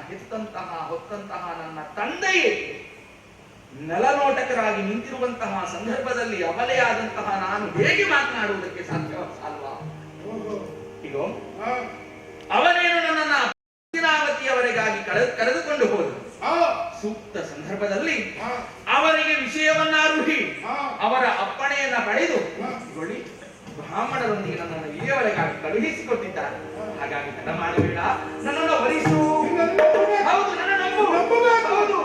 ಹೆತ್ತಂತಹ ಹೊತ್ತಂತಹ ನನ್ನ ತಂದೆಯೇ ನೆಲನೋಟಕರಾಗಿ ನಿಂತಿರುವಂತಹ ಸಂದರ್ಭದಲ್ಲಿ ಅಬಲೆಯಾದಂತಹ ನಾನು ಹೇಗೆ ಮಾತನಾಡುವುದಕ್ಕೆ ಸಾಧ್ಯವಲ್ವಾ? ಹೀಗೋ ಅವನೇನು ನನ್ನನ್ನ ಹಸ್ತಿನಾವತಿಯವರೆಗಾಗಿ ಕರೆದುಕೊಂಡು ಹೋದರು. ಸೂಕ್ತ ಸಂದರ್ಭದಲ್ಲಿ ಅವರಿಗೆ ವಿಷಯವನ್ನಾರುಹಿ ಅವರ ಅಪ್ಪಣೆಯನ್ನ ಪಡೆದು ಬ್ರಾಹ್ಮಣರೊಂದಿಗೆ ನನ್ನನ್ನು ಇಲ್ಲಿಯವರೆಗಾಗಿ ಕಳುಹಿಸಿಕೊಟ್ಟಿದ್ದಾರೆ. ಹಾಗಾಗಿ ತಡ ಮಾಡಬೇಡ, ನನ್ನನ್ನು ವರಿಸು. ಹೌದು, ನನ್ನ ನಂಬು. ಹೌದು,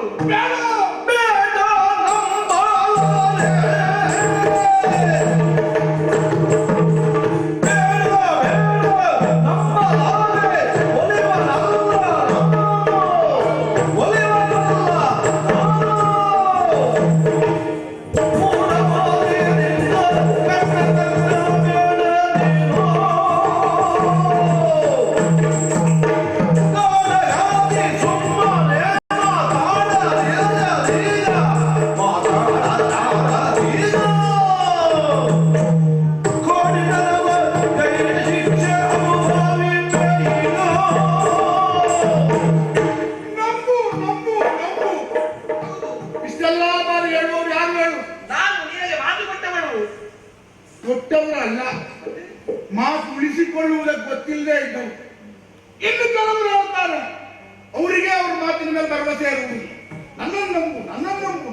ಕೊಟ್ಟವರಲ್ಲ, ಮಾತು ಉಳಿಸಿಕೊಳ್ಳುವುದಕ್ಕೆ ಗೊತ್ತಿಲ್ಲದೆ ಇದ್ದವು. ಇನ್ನು ಕೆಲವರು ಹೇಳ್ತಾರೆ ಅವರಿಗೆ ಅವ್ರ ಮಾತಿನ ಮೇಲೆ ಭರವಸೆ ಇರುವುದು. ನನ್ನನ್ನು ನಂಬು, ನನ್ನನ್ನು ನಂಬು.